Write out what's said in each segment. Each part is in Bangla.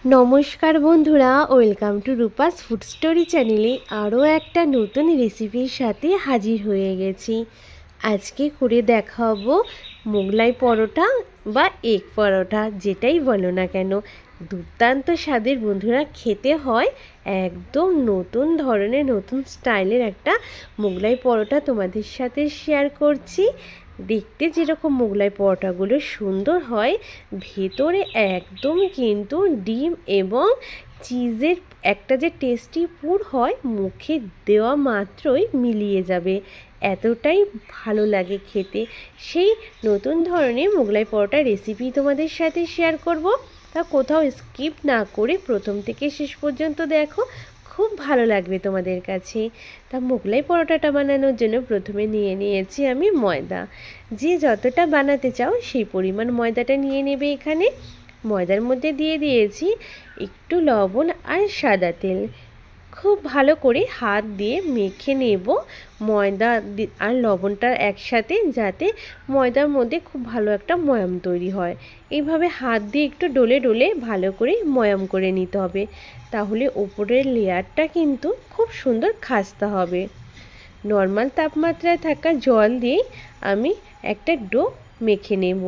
নমস্কার বন্ধুরা, welcome to Rupa's food story চ্যানেলে আরও একটা নতুন রেসিপির সাথে হাজির হয়ে গেছি। আজকে করে দেখাবো মোগলাই পরোটা বা এগ পরোটা, যেটাই বলো না কেন। দুর্দান্ত স্বাদের বন্ধুরা, খেতে হয় একদম নতুন ধরনের, নতুন স্টাইলের একটা মোগলাই পরোটা তোমাদের সাথে শেয়ার করছি। দেখতে যেরকম মোগলাই পরোটাগুলো সুন্দর হয়, ভেতরে একদম কিন্তু ডিম এবং চিজের একটা যে টেস্টি পুর হয়, মুখে দেওয়া মাত্রই মিলিয়ে যাবে, এতটাই ভালো লাগে খেতে। সেই নতুন ধরনের মোগলাই পরোটা রেসিপি তোমাদের সাথে শেয়ার করব। তা কোথাও স্কিপ না করে প্রথম থেকে শেষ পর্যন্ত দেখো, খুব ভালো লাগবে তোমাদের কাছে। তা মোগলাই পরোটাটা বানানোর জন্য প্রথমে নিয়ে নিয়েছি আমি ময়দা। যে যতটা বানাতে চাও সেই পরিমাণ ময়দাটা নিয়ে নেবে। এখানে ময়দার মধ্যে দিয়ে দিয়েছি একটু লবণ আর সাদা তেল। খুব ভালো করে হাত দিয়ে মেখে নেব ময়দা আর লবণটা একসাথে, যাতে ময়দার মধ্যে খুব ভালো একটা ময়াম তৈরি হয়। এইভাবে হাত দিয়ে একটু ডলে ডলে ভালো করে ময়াম করে নিতে হবে, তাহলে ওপরের লেয়ারটা কিন্তু খুব সুন্দর খাস্তা হবে। নর্মাল তাপমাত্রায় থাকা জল দিয়ে আমি একটা ডো মেখে নেব।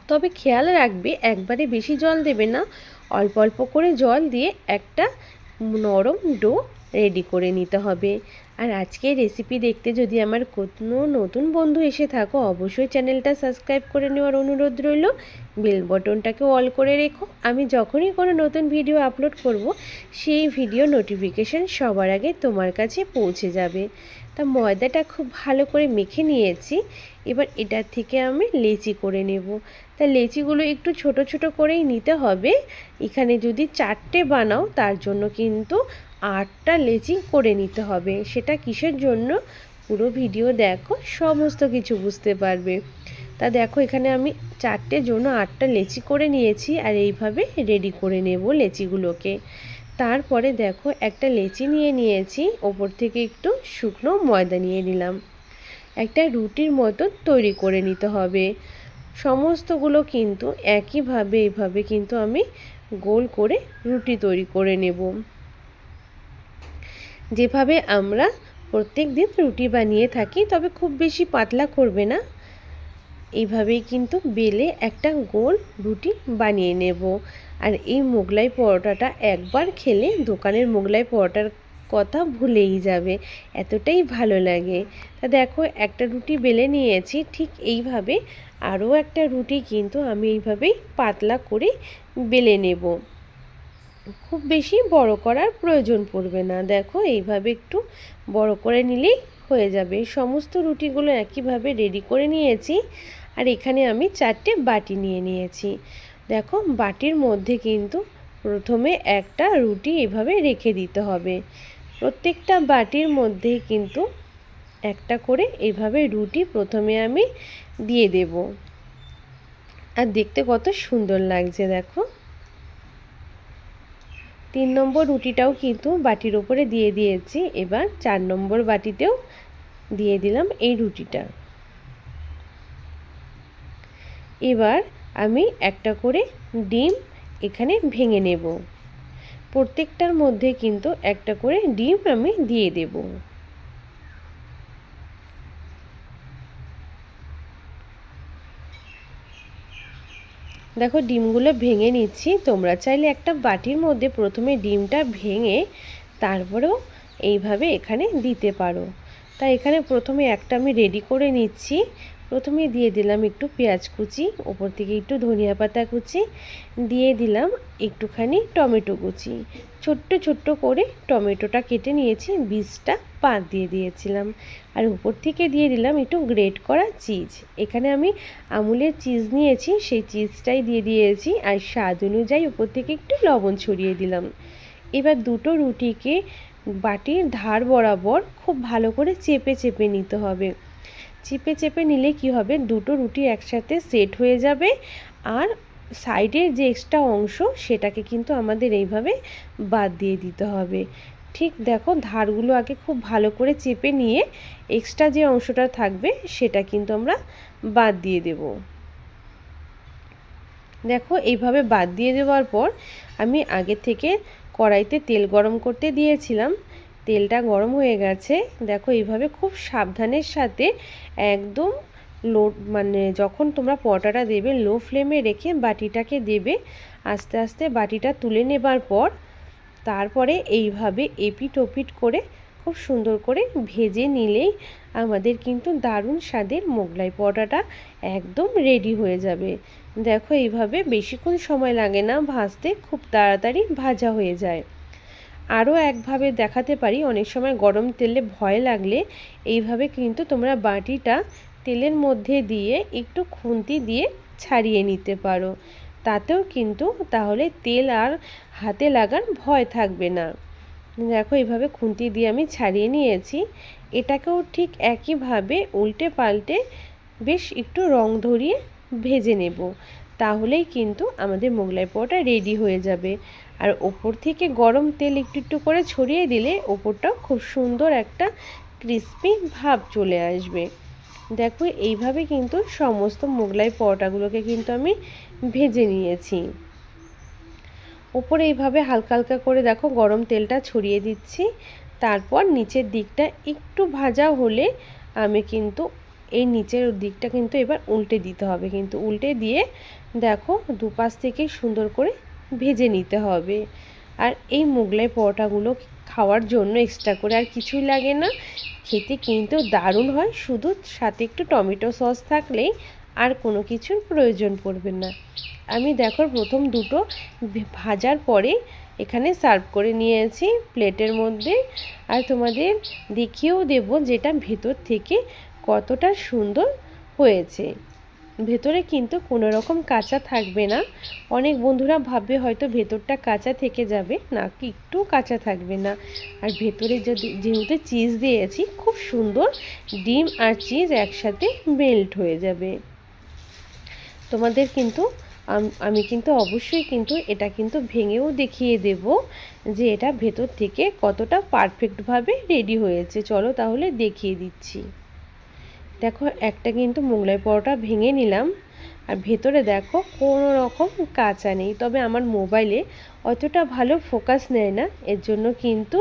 তবে খেয়াল রাখবে, একবারে বেশি জল দেবে না, অল্প অল্প করে জল দিয়ে একটা নরম ডো রেডি করে নিতে হবে। আর আজকের রেসিপি দেখতে যদি আমার কোনো নতুন বন্ধু এসে থাকো, অবশ্যই চ্যানেলটা সাবস্ক্রাইব করে নেওয়ার অনুরোধ রইল। বেল বটনটাকে অল করে রেখো, আমি যখনই কোনো নতুন ভিডিও আপলোড করব, সেই ভিডিও নোটিফিকেশান সবার আগে তোমার কাছে পৌঁছে যাবে। তা ময়দাটা খুব ভালো করে মেখে নিয়েছি। এবার এটার থেকে আমি লেচি করে নেব। তা লেচিগুলো একটু ছোট ছোট করেই নিতে হবে। এখানে যদি 4টে বানাও, তার জন্য কিন্তু 8টা লেচি করে নিতে হবে। সেটা কিসের জন্য, পুরো ভিডিও দেখো, সমস্ত কিছু বুঝতে পারবে। তা দেখো, এখানে আমি 4টের জন্য 8টা লেচি করে নিয়েছি, আর এইভাবে রেডি করে নেব লেচিগুলোকে। তারপরে দেখো, একটা লেচি নিয়ে নিয়েছি, ওপর থেকে একটু শুকনো ময়দা নিয়ে নিলাম। একটা রুটির মতো তৈরি করে নিতে হবে। সমস্তগুলো কিন্তু একইভাবে এইভাবে কিন্তু আমি গোল করে রুটি তৈরি করে নেব। যেভাবে আমরা প্রত্যেক দিন রুটি বানিয়ে থাকি, তবে খুব বেশি পাতলা করবে না। এইভাবেই কিন্তু বেলে একটা গোল রুটি বানিয়ে নেব। আর এই মোগলাই পরোটাটা একবার খেলে দোকানের মোগলাই পরোটার কথা ভুলেই যাবে, এতটাই ভালো লাগে। তা দেখো, একটা রুটি বেলে নিয়েছি। ঠিক এইভাবে আরও একটা রুটি কিন্তু আমি এইভাবেই পাতলা করে বেলে নেব। খুব বেশি বড় করার প্রয়োজন পড়বে না। দেখো, এইভাবে একটু বড় করে নিলেই হয়ে যাবে। সমস্ত রুটিগুলো একইভাবে রেডি করে নিয়েছি। আর এখানে আমি 4টে বাটি নিয়ে নিয়েছি। দেখো, বাটির মধ্যে কিন্তু প্রথমে একটা রুটি এভাবে রেখে দিতে হবে। প্রত্যেকটা বাটির মধ্যে কিন্তু একটা করে এইভাবে রুটি প্রথমে আমি দিয়ে দেব। আর দেখতে কত সুন্দর লাগছে দেখো। 3 নম্বর রুটিটাও কিন্তু বাটির ওপরে দিয়ে দিয়েছি। এবার 4 নম্বর বাটিতেও দিয়ে দিলাম এই রুটিটা। এবার আমি একটা করে ডিম এখানে ভেঙে নেব। প্রত্যেকটার মধ্যে কিন্তু একটা করে ডিম আমি দিয়ে দেব। দেখো, ডিমগুলো ভেঙে নিচ্ছি। তোমরা চাইলে একটা বাটির মধ্যে প্রথমে ডিমটা ভেঙে তারপরেও এইভাবে এখানে দিতে পারো। তাই এখানে প্রথমে একটা আমি রেডি করে নিচ্ছি। প্রথমে দিয়ে দিলাম একটু পেঁয়াজ কুচি, ওপর থেকে একটু ধনিয়া পাতা কুচি, দিয়ে দিলাম একটুখানি টমেটো কুচি। ছোট্ট ছোট্ট করে টমেটোটা কেটে নিয়েছি, বীজটা বাদ দিয়ে দিয়েছিলাম। আর উপর থেকে দিয়ে দিলাম একটু গ্রেট করা চিজ। এখানে আমি আমুলের চিজ নিয়েছি, সেই চিজটাই দিয়ে দিয়েছি। আর স্বাদ অনুযায়ী উপর থেকে একটু লবণ ছড়িয়ে দিলাম। এবার দুটো রুটিকে বাটির ধার বরাবর খুব ভালো করে চেপে চেপে নিতে হবে। চেপে চেপে নিলে কি হবে, দুটো রুটি একসাথে সেট হয়ে যাবে। আর সাইডের যে এক্সট্রা অংশ, সেটাকে কিন্তু আমাদের এইভাবে বাদ দিয়ে দিতে হবে। ঠিক দেখো, ধারগুলো আগে খুব ভালো করে চেপে নিয়ে এক্সট্রা যে অংশটা থাকবে সেটা কিন্তু আমরা বাদ দিয়ে দেব। দেখো এইভাবে বাদ দিয়ে দেওয়ার পর আমি আগে থেকে কড়াইতে তেল গরম করতে দিয়েছিলাম। তেলটা গরম হয়ে গেছে। দেখো এইভাবে খুব সাবধানের সাথে একদম লো মানে যখন তোমরা পরোটাটা দেবে লো ফ্লেমে রেখে বাটিটাকে দেবে। আস্তে আস্তে বাটিটা তুলে নেবার পর তারপরে এইভাবে এপিট ওপিট করে খুব সুন্দর করে ভেজে নিলেই আমাদের কিন্তু দারুণ স্বাদের মোগলাই পরোটাটা একদম রেডি হয়ে যাবে। দেখো এইভাবে বেশিক্ষণ সময় লাগে না ভাজতে, খুব তাড়াতাড়ি ভাজা হয়ে যায়। আরও একভাবে দেখাতে পারি, অনেক সময় গরম তেলে ভয় লাগলে এইভাবে কিন্তু তোমরা বাটিটা তেলের মধ্যে দিয়ে একটু খুন্তি দিয়ে ছাড়িয়ে নিতে পারো। তাতেও কিন্তু তাহলে তেল আর হাতে লাগার ভয় থাকবে না। দেখো এইভাবে খুন্তি দিয়ে আমি ছাড়িয়ে নিয়েছি। এটাকেও ঠিক একইভাবে উল্টে পাল্টে বেশ একটু রং ধরিয়ে ভেজে নেব। তাহলেই কিন্তু আমাদের মোগলাই পরোটা রেডি হয়ে যাবে। আর ওপর থেকে গরম তেল একটু একটু করে ছড়িয়ে দিলে ওপরটাও খুব সুন্দর একটা ক্রিস্পি ভাব চলে আসবে। দেখো এইভাবে কিন্তু সমস্ত মোগলাই পরোটাগুলোকে কিন্তু আমি ভেজে নিয়েছি। উপরে এইভাবে হালকা হালকা করে দেখো গরম তেলটা ছড়িয়ে দিচ্ছি। তারপর নিচের দিকটা একটু ভাজা হলে আমি কিন্তু এই নিচের দিকটা কিন্তু এবার উল্টে দিতে হবে, কিন্তু উল্টে দিয়ে দেখো দুপাশ থেকে সুন্দর করে ভেজে নিতে হবে। আর এই মোগলাই পরোটাগুলো খাওয়ার জন্য এক্সট্রা করে আর কিছুই লাগে না, খেতে কিন্তু দারুণ হয়। শুধু সাথে একটু টমেটো সস থাকলেই আর কোনো কিছুর প্রয়োজন পড়বে না। আমি দেখো প্রথম দুটো ভাজার পরে এখানে সার্ভ করে নিয়েছি প্লেটের মধ্যে। আর তোমাদের দেখিয়েও দেব যেটা ভেতর থেকে কতটা সুন্দর হয়েছে। ভেতরে কিন্তু কোনো রকম কাঁচা থাকবে না। অনেক বন্ধুরা ভাববে হয়তো ভেতরটা কাঁচা থেকে যাবে, না কি একটু কাঁচা থাকবে না। আর ভেতরে যেহেতু চিজ দিয়েছি খুব সুন্দর ডিম আর চিজ একসাথে মেল্ট হয়ে যাবে। তোমাদের কিন্তু আমি কিন্তু অবশ্যই কিন্তু এটা কিন্তু ভেঙেও দেখিয়ে দেব যে এটা ভেতর থেকে কতটা পারফেক্টভাবে রেডি হয়েছে। চলো তাহলে দেখিয়ে দিচ্ছি। দেখো একটা কিন্তু মোগলাই পরোটা ভেঙে নিলাম, আর ভেতরে দেখো কোনো রকম কাঁচা নেই। তবে আমার মোবাইলে অতটা ভালো ফোকাস নেয় না, এর জন্য কিন্তু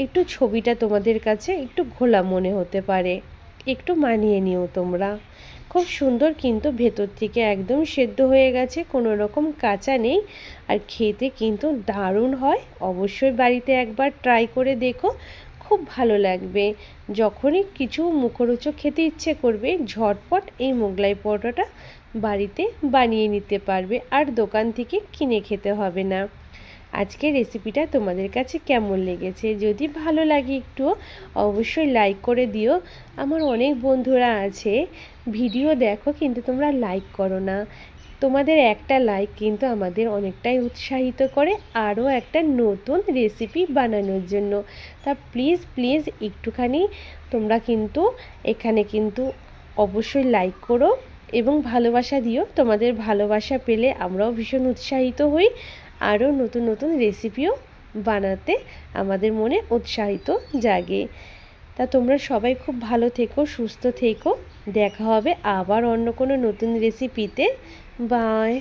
একটু ছবিটা তোমাদের কাছে একটু ঘোলা মনে হতে পারে, একটু মানিয়ে নিও তোমরা। খুব সুন্দর কিন্তু ভেতর থেকে একদম সেদ্ধ হয়ে গেছে, কোনো রকম কাঁচা নেই। আর খেতে কিন্তু দারুণ হয়। অবশ্যই বাড়িতে একবার ট্রাই করে দেখো, খুব ভালো লাগবে। যখনই কিছু মুখরোচক খেতে ইচ্ছে করবে ঝটপট এই মোগলাই পরোটাটা বাড়িতে বানিয়ে নিতে পারবে, আর দোকান থেকে কিনে খেতে হবে না। আজকের রেসিপিটা তোমাদের কাছে কেমন লেগেছে? যদি ভালো লাগে একটু অবশ্যই লাইক করে দিও। আমার অনেক বন্ধুরা আছে ভিডিও দেখো কিন্তু তোমরা লাইক করো না। তোমাদের একটা লাইক কিন্তু আমাদের অনেকটাই উৎসাহিত করে আরও একটা নতুন রেসিপি বানানোর জন্য। তা প্লিজ প্লিজ একটুখানি তোমরা কিন্তু এখানে কিন্তু অবশ্যই লাইক করো এবং ভালোবাসা দিও। তোমাদের ভালোবাসা পেলে আমরাও ভীষণ উৎসাহিত হই, আরও নতুন নতুন রেসিপিও বানাতে আমাদের মনে উৎসাহিত জাগে। তা তোমরা সবাই খুব ভালো থেকো, সুস্থ থেকো। দেখা হবে আবার অন্য কোনো নতুন রেসিপিতে। বাই।